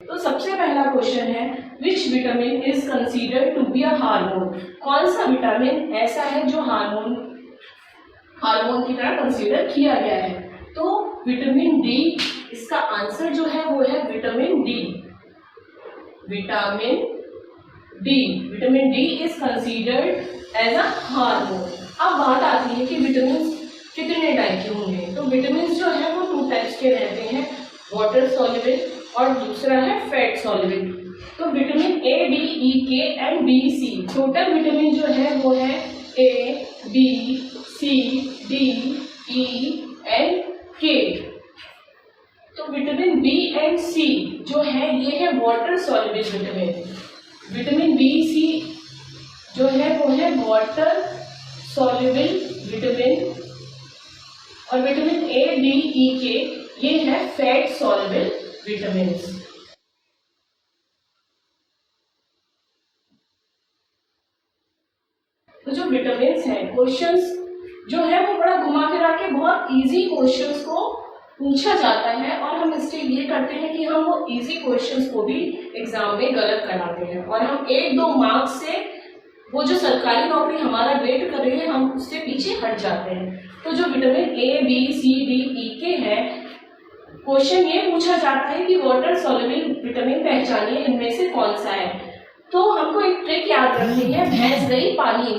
तो सबसे पहला क्वेश्चन है, which vitamin is considered to be a hormone. कौन सा विटामिन ऐसा है जो हार्मोन की तरह कंसीडर किया गया है। तो विटामिन डी, इसका आंसर जो है वो है vitamin D. Vitamin D is considered as a hormone. अब बात आती है कि विटामिन कितने टाइप के होंगे। तो विटामिन जो है वो 2 टाइप्स के रहते हैं, वाटर सॉल्युबल और दूसरा है फैट सॉल्युबल। तो vitamin A, D, E, K and B, C, total vitamin जो है वो है A, B, C, D, E and K. तो विटामिन बी एंड सी जो है ये है water soluble vitamin. Vitamin B, C जो है वो है वाटर सॉल्युबल विटामिन और vitamin A, D, E, K ये है फैट सॉल्युबल विटामिन। तो जो विटामिन हैं, क्वेश्चंस जो है वो बड़ा घुमा फिरा के बहुत इजी क्वेश्चंस को पूछा जाता है और हम इसके लिए करते हैं कि हम वो इजी क्वेश्चंस को भी एग्जाम में गलत कराते हैं और हम 1-2 मार्क्स से वो जो सरकारी नौकरी हमारा वेट कर रही है हम उससे पीछे हट जाते हैं। तो जो vitamin A, B, C, D, E, K है, क्वेश्चन ये पूछा जाता है कि वाटर सॉल्युबल विटामिन पहचानिए, इनमें से कौन सा है। तो हमको एक ट्रिक याद रखनी है, भैंस गई पानी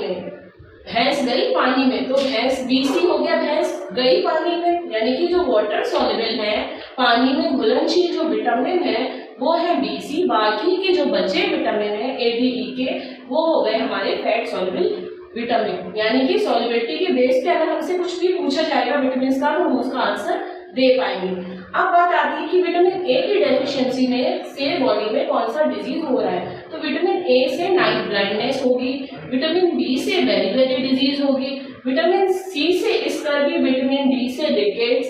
में, तो भैंस बीसी हो गया, भैंस गई पानी में, यानी कि जो वाटर सॉल्युबल है, पानी में घुलनशील जो विटामिन है वो है बीसी। बाकी के जो बचे विटामिन है ए, डी, ई, के वो हो गए हमारे फैट सॉल्युबल विटामिन। यानी कि सॉल्युबिलिटी के बेस पे अगर हमसे कुछ भी पूछा जाएगा विटामिन का तो हम उसका आंसर दे पाएंगे। अब बात आती है कि विटामिन ए की डेफिशिएंसी में से बॉडी में कौन सा डिजीज हो रहा है। तो विटामिन ए से नाइट ब्लाइंडनेस होगी, विटामिन बी से बेरी डिजीज होगी, विटामिन सी से स्कर्वी, विटामिन डी से रिकेट्स,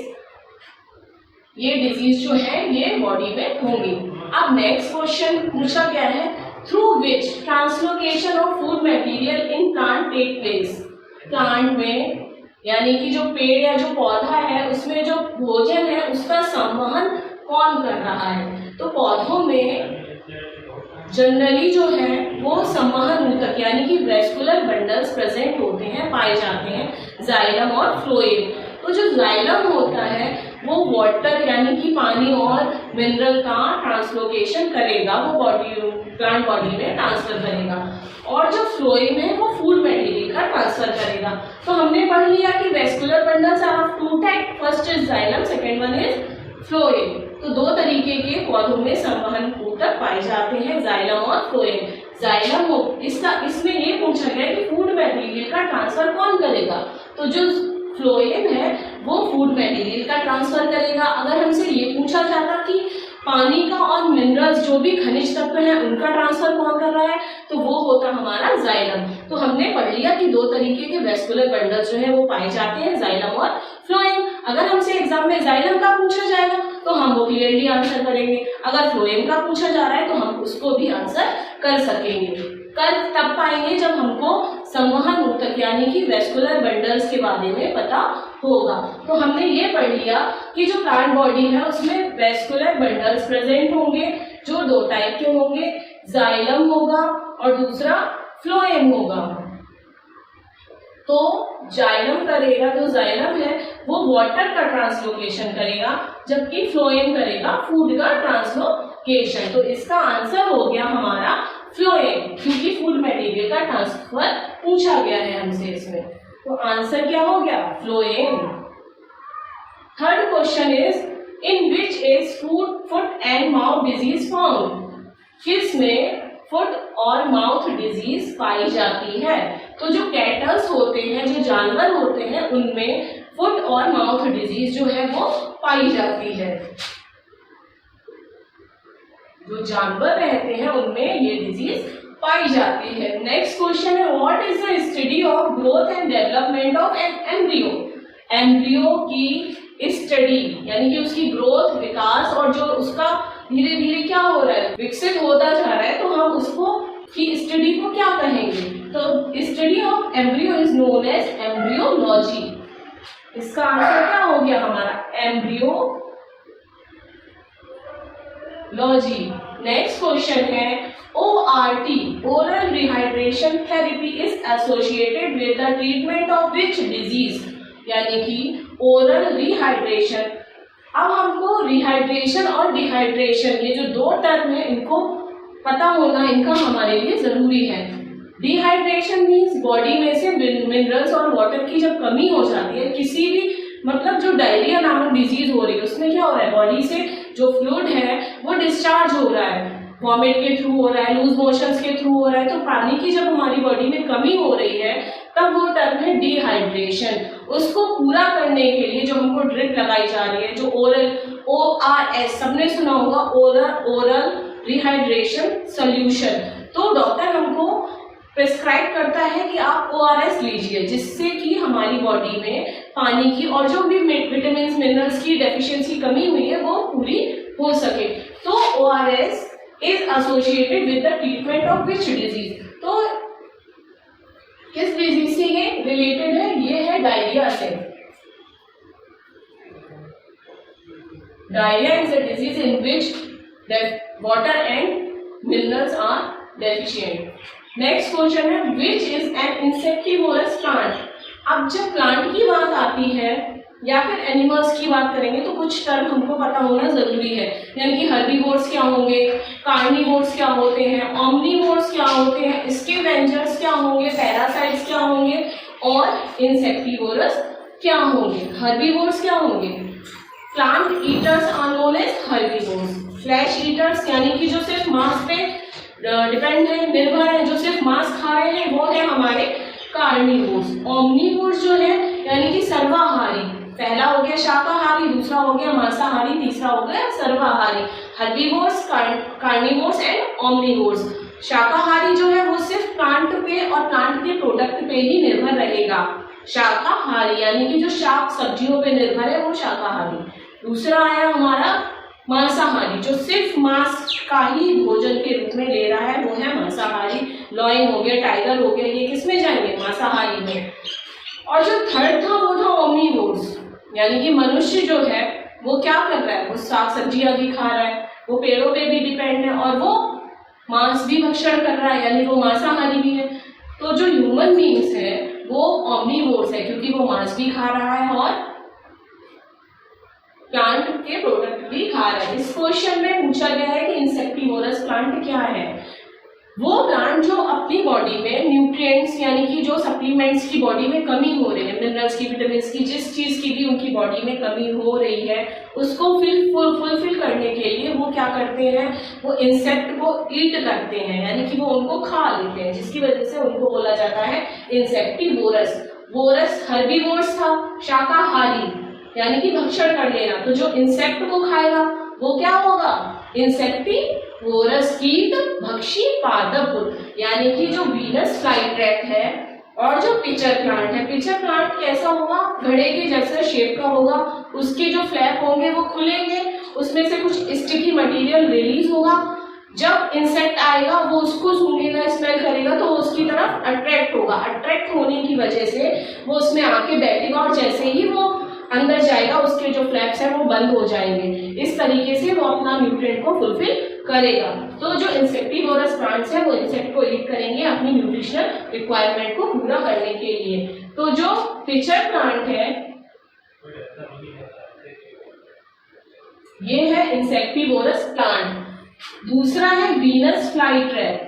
ये डिजीज जो है ये बॉडी में होंगी। अब नेक्स्ट क्वेश्चन पूछा गया है, through which translocation of food material in plant take place. Plant में यानी कि जो पेड़ या जो पौधा है उसमें जो भोजन है उसका संवहन कौन कर रहा है। तो पौधों में जनरली जो है वो संवहन ऊतक यानी कि वेस्कुलर बंडल्स प्रेजेंट होते हैं, पाए जाते हैं, जाइलम और फ्लोएम। तो जो जाइलम होता है वो वाटर यानी कि पानी और मिनरल का ट्रांसलोकेशन करेगा, वो प्लांट बॉडी में ट्रांसफर करेगा, और जो फ्लोएम है वो फूड मटेरियल का ट्रांसफर करेगा। तो हमने पढ़ लिया कि vascular bundles are of 2 type, first is xylem, second one is phloem. तो 2 तरीके के पौधों में संवहन ऊतक पाए जाते हैं, जाइलम और फ्लोएम। जाइलम इसमें ये पूछा गया कि फूड मटेरियल का ट्रांसफर कौन करेगा। तो जो फ्लोएम है वो फूड मटेरियल का ट्रांसफर करेगा। अगर हमसे ये पूछा जाता कि पानी का और मिनरल्स जो भी खनिज तत्व हैं उनका ट्रांसफर कौन कर रहा है, तो वो होता हमारा जाइलम। तो हमने पढ़ लिया कि 2 तरीके के वेस्कुलर बंडल्स जो है वो पाए जाते हैं, जाइलम और फ्लोएम। अगर हमसे एग्जाम में जाइलम का पूछा जाएगा तो हम वो क्लियरली आंसर करेंगे, अगर फ्लोएम का पूछा जा रहा है तो हम उसको भी आंसर कर सकेंगे। कर तब पाएंगे जब हमको संवहन ऊतक यानी कि वेस्कुलर बंडल्स के बारे में पता होगा। तो हमने ये पढ़ लिया कि जो प्लांट बॉडी है उसमें वेस्कुलर बंडल्स प्रेजेंट होंगे, जो 2 टाइप के होंगे, जाइलम होगा और दूसरा फ्लोएम होगा। तो जाइलम करेगा, जो जाइलम है वो वाटर का ट्रांसलोकेशन करेगा, जबकि फ्लोएम करेगा फूड का ट्रांसलोकेशन। तो इसका आंसर हो गया हमारा फ्लोएम, क्योंकि फूड मटेरियल का ट्रांसफर पूछा गया है हमसे इसमें। तो आंसर क्या हो गया, phloem. Third question is, in which is foot and mouth disease found. किसमें फुट और माउथ डिजीज पाई जाती है। तो जो कैटल्स होते हैं, जो जानवर होते हैं, उनमें फुट और माउथ डिजीज जो है वो पाई जाती है। जो जानवर रहते हैं उनमें ये डिजीज पाई जाती है। नेक्स्ट क्वेश्चन है, what is the study of growth and development of an embryo. Embryo की स्टडी यानी कि उसकी ग्रोथ, विकास और जो उसका धीरे धीरे क्या हो रहा है, विकसित होता जा रहा है, तो हम उसको की स्टडी को क्या कहेंगे। तो study of embryo is known as embryology. इसका आंसर क्या हो गया हमारा, एम्ब्रियोलॉजी। नेक्स्ट क्वेश्चन है ORT oral rehydration therapy is associated with the treatment of which disease, यानी कि ओरल रिहाइड्रेशन। अब हमको रिहाइड्रेशन और डिहाइड्रेशन ये जो दो टर्म है इनको पता होना इनका हमारे लिए जरूरी है। डिहाइड्रेशन मीन्स बॉडी में से मिनरल्स और वाटर की जब कमी हो जाती है, किसी भी मतलब जो डायरिया नामक डिजीज हो रही है उसमें क्या हो रहा है, बॉडी से जो फ्लूइड है वो डिस्चार्ज हो रहा है, वॉमिट के थ्रू हो रहा है, लूज मोशंस के थ्रू हो रहा है। तो पानी की जब हमारी बॉडी में कमी हो रही है तब वो टर्म है डिहाइड्रेशन। उसको पूरा करने के लिए जो हमको ड्रिप लगाई जा रही है, जो ओरल ORS सबने सुना होगा, ओरल रिहाइड्रेशन सोल्यूशन, तो डॉक्टर हमको प्रिस्क्राइब करता है कि आप ORS लीजिए, जिससे कि हमारी बॉडी में पानी की और जो भी विटामिन मिनरल्स की डेफिशिएंसी कमी हुई है वो पूरी हो सके। तो ORS is associated with the treatment of which disease, तो किस डिजीज से ये रिलेटेड है, ये है डायरिया से। Diarrhoea is a disease in which water and minerals are deficient. Next question है which is an insectivorous plant. अब जब प्लांट की बात आती है या फिर एनिमल्स की बात करेंगे तो कुछ टर्म हमको पता होना जरूरी है, यानी कि हर्बीवोर्स क्या होंगे, कार्निवोर्स क्या होते हैं, ओमनीवोर्स क्या होते हैं, स्कैवेंजर्स क्या होंगे, पैरासाइट्स क्या होंगे और इंसेक्टिवोरस क्या होंगे। हर्बीवोर्स क्या होंगे, plant eaters are known as herbivores. Flesh eaters यानी कि जो सिर्फ मांस पे डिपेंड है, निर्भर है, जो सिर्फ मांस खा रहे हैं, वो है हमारे कार्निवोर्स। ओमनीवोर्स जो है यानी कि सर्वाहारी, पहला हो गया शाकाहारी, दूसरा हो गया मांसाहारी, तीसरा हो गया सर्वाहारी। Herbivores, carnivores and omnivores. शाकाहारी जो है वो सिर्फ प्लांट पे और प्लांट के प्रोडक्ट पे ही निर्भर रहेगा, शाकाहारी यानी कि जो शाक सब्जियों पे निर्भर है वो शाकाहारी। दूसरा आया हमारा मांसाहारी, जो सिर्फ मांस का ही भोजन के रूप में ले रहा है वो है मांसाहारी। लॉयन हो गया, टाइगर हो गया, ये किसमें जाएंगे, मांसाहारी में। और जो थर्ड था वो था ओमनीवोर्स, यानी कि मनुष्य जो है वो क्या कर रहा है, वो साग सब्जियां भी खा रहा है, वो पेड़ों पे भी डिपेंड है और वो मांस भी भक्षण कर रहा है, यानी वो मांसाहारी भी है। तो जो ह्यूमन बींग्स है वो ओमनीवोर्स है क्योंकि वो मांस भी खा रहा है और प्लांट के प्रोडक्ट भी खा रहा है। इस क्वेश्चन में पूछा गया है कि इंसेक्टिवोरस प्लांट क्या है। वो प्लांट जो अपनी बॉडी में न्यूट्रिएंट्स यानी कि जो सप्लीमेंट्स की बॉडी में कमी हो रही है, मिनरल्स की, विटामिन की, जिस चीज की भी उनकी बॉडी में कमी हो रही है उसको फुलफिल करने के लिए वो क्या करते हैं, वो इंसेक्ट को ईट करते हैं, यानी कि वो उनको खा लेते हैं, जिसकी वजह से उनको बोला जाता है इंसेक्टिवोरस। वोरस हर्बीवोर्स था, शाकाहारी यानी कि भक्षण कर लेना, तो जो इंसेक्ट को खाएगा वो क्या होगा, इंसेक्टिवोरस, कीट भक्षी पादप, यानी कि जो वीनस फ्लाईट्रैप है। और जो पिचर प्लांट है, पिचर प्लांट कैसा होगा, घड़े के जैसा शेप का होगा, उसके जो फ्लैप होंगे वो खुलेंगे, उसमें से कुछ स्टिकी मटेरियल रिलीज होगा, जब इंसेक्ट आएगा वो उसको सूंघेगा, स्मेल करेगा तो उसकी तरफ अट्रैक्ट होगा, अट्रैक्ट होने की वजह से वो उसमें आके बैठेगा और जैसे ही वो अंदर जाएगा उसके जो फ्लैप्स हैं वो बंद हो जाएंगे, इस तरीके से वो अपना न्यूट्रिएंट को फुलफिल करेगा। तो जो इंसेक्टिवोरस प्लांट्स है वो इंसेक्ट को ईट करेंगे अपनी न्यूट्रिशनल रिक्वायरमेंट को पूरा करने के लिए। तो जो पिचर प्लांट है ये है इंसेक्टिवोरस प्लांट। दूसरा है वीनस फ्लाईट्रैप,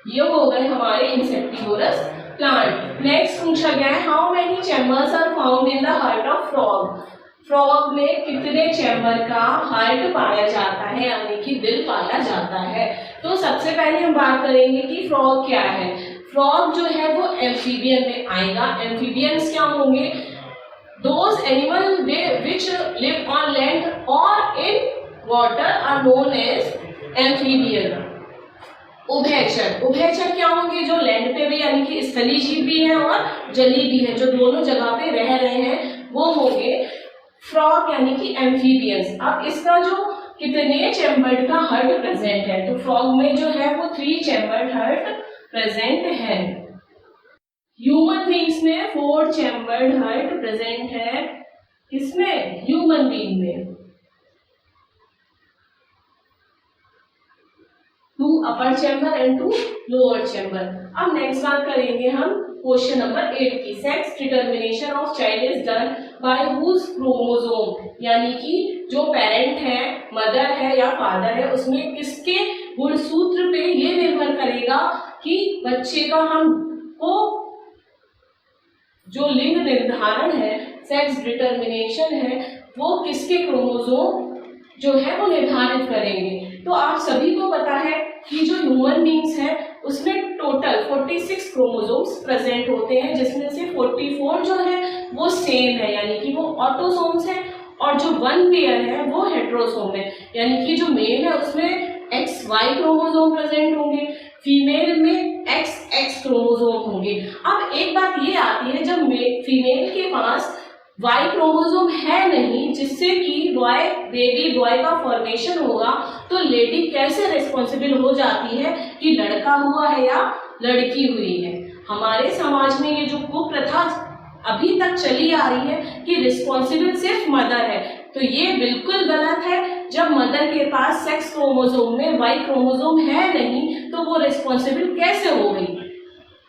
ये हो गए हमारे इंसेक्टिवोरस प्लांट। नेक्स्ट पूछा गया है how many chambers are found in the heart of frog. Frog में कितने चैम्बर का हार्ट पाया जाता है, यानी कि दिल पाया जाता है। तो सबसे पहले हम बात करेंगे कि फ्रॉग क्या है। फ्रॉग जो है वो एम्फीबियन में आएगा। एम्फीबियंस क्या होंगे, those animal which live on land और in water are known as amphibian. उभयचर, उभयचर क्या होंगे, जो लैंड पे भी यानी कि स्थलीय जीव भी है और जलीय भी है, जो दोनों जगह पे रह रहे हैं वो होंगे फ्रॉग यानी कि एम्फीबियंस। अब इसका जो कितने चैम्बर्ड का हार्ट प्रेजेंट है, तो फ्रॉग में जो है वो 3 चैम्बर्ड हार्ट प्रेजेंट है। ह्यूमन बींग्स में 4 चैम्बर्ड हार्ट प्रेजेंट है, इसमें ह्यूमन बींग में। Two upper chamber and two lower chamber. अब नेक्स्ट बात करेंगे हम क्वेश्चन नंबर 8 की। Sex determination of child is done by whose chromosome, यानी कि जो पेरेंट है, मदर है या फादर है, उसमें किसके गुणसूत्र पे ये निर्भर करेगा कि बच्चे का हमको जो लिंग निर्धारण है, सेक्स डिटर्मिनेशन है, वो किसके क्रोमोसोम जो है वो निर्धारित करेंगे। तो आप सभी को पता है कि जो ह्यूमन बींग्स है उसमें टोटल 46 क्रोमोसोम्स प्रेजेंट होते हैं, जिसमें से 44 जो है वो सेम है, यानी कि वो ऑटोसोम्स है, और जो 1 पेयर है वो हेट्रोसोम है, यानी कि जो मेल है उसमें XY क्रोमोसोम प्रेजेंट होंगे, फीमेल में XX क्रोमोसोम होंगे। अब एक बात ये आती है, जब फीमेल के पास Y क्रोमोसोम है नहीं, जिससे कि बेबी बॉय का फॉर्मेशन होगा, तो लेडी कैसे रिस्पॉन्सिबल हो जाती है कि लड़का हुआ है या लड़की हुई है। हमारे समाज में ये जो कुप्रथा अभी तक चली आ रही है कि रिस्पॉन्सिबल सिर्फ मदर है, तो ये बिल्कुल गलत है। जब मदर के पास सेक्स क्रोमोसोम में Y क्रोमोसोम है नहीं, तो वो रिस्पॉन्सिबल कैसे हो गई।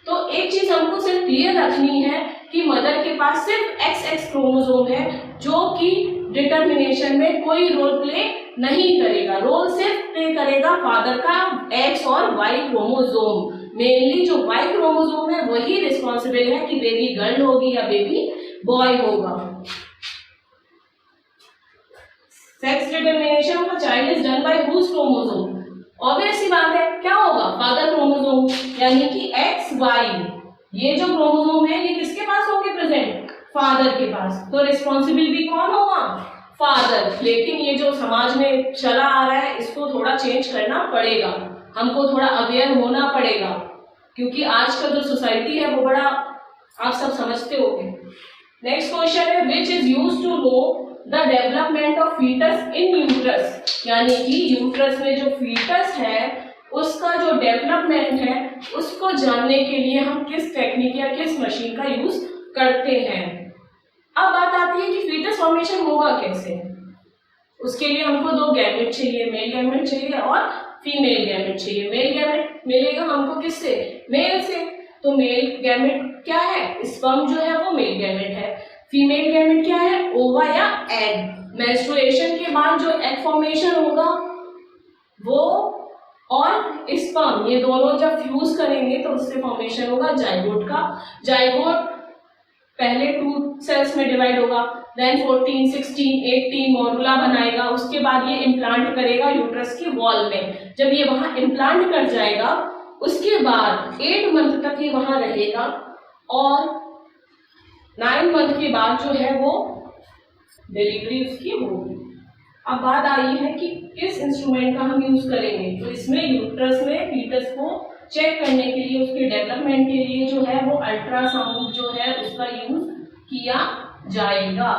तो एक चीज हमको सिर्फ क्लियर रखनी है कि मदर के पास सिर्फ XX क्रोमोसोम है, जो कि डिटर्मिनेशन में कोई रोल प्ले नहीं करेगा। रोल सिर्फ प्ले करेगा फादर का X और Y क्रोमोसोम। मेनली जो Y क्रोमोसोम है वही रिस्पॉन्सिबल है कि बेबी गर्ल होगी या बेबी बॉय होगा। Sex determination of a child is done by whose chromosome. Obvious सी बात है, क्या होगा, फादर क्रोमोसोम, यानी कि XY ये जो क्रोमोसोम है ये किसके पास होंगे प्रेजेंट, फादर के पास। तो रिस्पॉन्सिबल भी कौन होगा, फादर। लेकिन ये जो समाज में चला आ रहा है इसको थोड़ा चेंज करना पड़ेगा, हमको थोड़ा अवेयर होना पड़ेगा, क्योंकि आज का जो सोसाइटी है वो बड़ा आप सब समझते होंगे। नेक्स्ट क्वेश्चन है, which is used to know the development of foetus in uterus, यानी कि यूट्रस में जो फीटस है उसका जो डेवलपमेंट है उसको जानने के लिए हम किस टेक्निक या किस मशीन का यूज करते हैं। अब बात आती है कि फीटस फॉर्मेशन होगा कैसे। उसके लिए हमको 2 गैमेट चाहिए, मेल गैमेट चाहिए और फीमेल गैमेट चाहिए। मेल गैमेट मिलेगा हमको किससे, मेल से। तो मेल गैमेट क्या है, स्पर्म जो है वो मेल गैमेट है। फीमेल गैमेट क्या है, ओवा या एग। मेंस्ट्रुएशन के बाद जो एग फॉर्मेशन होगा वो और स्पर्म, ये दोनों जब फ्यूज करेंगे तो उससे फॉर्मेशन होगा जाइगोट का। जाइगोट पहले 2 सेल्स में डिवाइड होगा, देन 14, 16, 18 मॉड्यूला बनाएगा। उसके बाद ये इम्प्लांट करेगा यूट्रस की वॉल में। जब ये वहां इम्प्लांट कर जाएगा उसके बाद 8 मंथ तक ये वहां रहेगा और 9 मंथ के बाद जो है वो डिलीवरी उसकी होगी। अब बात आई है कि किस इंस्ट्रूमेंट का हम यूज करेंगे। तो इसमें यूट्रस में फीटस को चेक करने के लिए, उसके डेवलपमेंट के लिए जो है वो अल्ट्रासाउंड जो है उसका यूज किया जाएगा।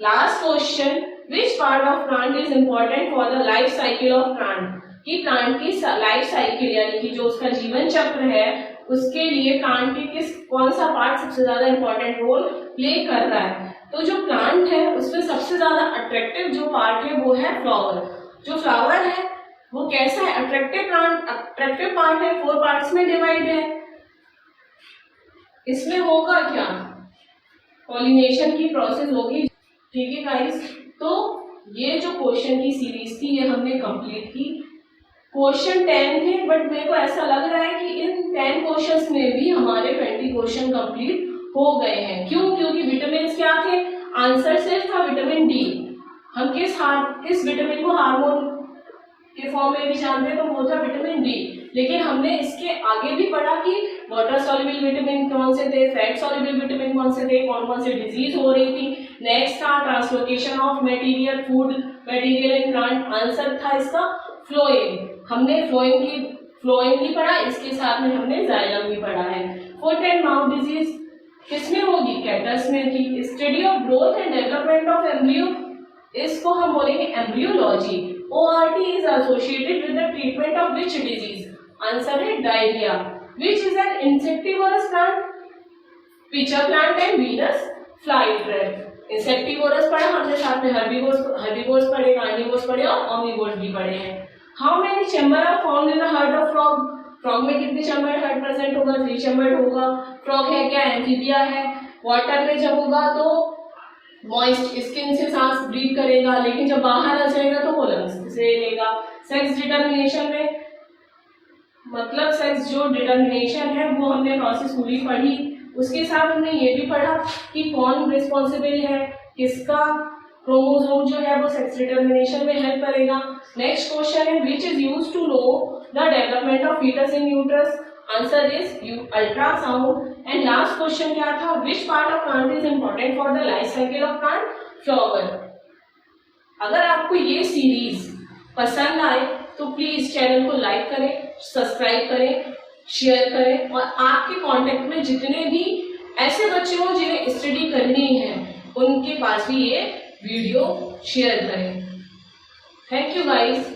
Last question, which part of plant is important for the life cycle of plant, कि प्लांट की लाइफ साइकिल यानी कि जो उसका जीवन चक्र है उसके लिए प्लांट के कौन सा पार्ट सबसे ज्यादा इंपॉर्टेंट रोल प्ले कर रहा है। तो जो प्लांट है उसमें सबसे ज्यादा अट्रैक्टिव जो पार्ट है वो है फ्लावर। जो फ्लावर है वो कैसा है, अट्रैक्टिव पार्ट है, 4 पार्ट्स में डिवाइड है। इसमें होगा क्या, पॉलिनेशन की प्रोसेस होगी। ठीक है गाइस, तो ये जो क्वेश्चन की सीरीज थी ये हमने कंप्लीट की। क्वेश्चन 10 थे, बट मेरे को ऐसा लग रहा है कि इन 10 क्वेश्चंस में भी हमारे 20 क्वेश्चन कंप्लीट हो गए हैं। क्यों, क्योंकि विटामिन क्या थे, आंसर सिर्फ था विटामिन डी। हम किस विटामिन को हार्मोन के फॉर्म में भी जानते हैं, तो वो था विटामिन डी। लेकिन हमने इसके आगे भी पढ़ा कि वाटर सॉल्युबल विटामिन कौन से थे, फैट सॉल्युबल विटामिन कौन से थे, कौन कौन से डिजीज हो रही थी। नेक्स्ट था translocation of material, food material in plant, answer था इसका फ्लोएम। हमने फ्लोएम भी पढ़ा, इसके साथ में हमने जाइलम भी पढ़ा है। फुट एंड माउथ डिजीज किसमें होगी, कैटस में थी। Study of growth and development of embryo, इसको हम बोलेंगे embryology. ORT is associated with the treatment of which disease, answer है diarrhoea. Which is an insectivorous plant, pitcher plant and Venus flytrap. Insectivorous पढ़ा हमने, साथ में हर्बीवोर्स पढ़े, carnivores पढ़े और ओमनिवोर्स भी पढ़े हैं। How many chamber are found in the heart of frog, frog में कितने चैम्बर हार्ट प्रेजेंट होगा, 3 चैम्बर होगा। फ्रॉग है क्या, एम्फीबिया है, वाटर में जब होगा तो मॉइस्ट स्किन से सांस ब्रीथ करेगा, लेकिन जब बाहर आ जाएगा तो वो लंग्स से लेगा। सेक्स डिटर्मिनेशन में मतलब सेक्स जो डिटर्मिनेशन है वो हमने प्रोसेस पूरी पढ़ी, उसके साथ हमने ये भी पढ़ा कि कौन रिस्पॉन्सिबल है, किसका क्रोमोसोम जो है वो सेक्स डिटर्मिनेशन में हेल्प करेगा। नेक्स्ट क्वेश्चन है which is used to know the development of foetus in uterus, answer is ultrasound. And last question क्या था, which part of plant is important for the life cycle of plant, flower. अगर आपको ये series पसंद आए तो please channel को like करें, सब्सक्राइब करें, शेयर करें, और आपके कांटेक्ट में जितने भी ऐसे बच्चे हो जिन्हें स्टडी करनी है उनके पास भी ये वीडियो शेयर करें। Thank you guys.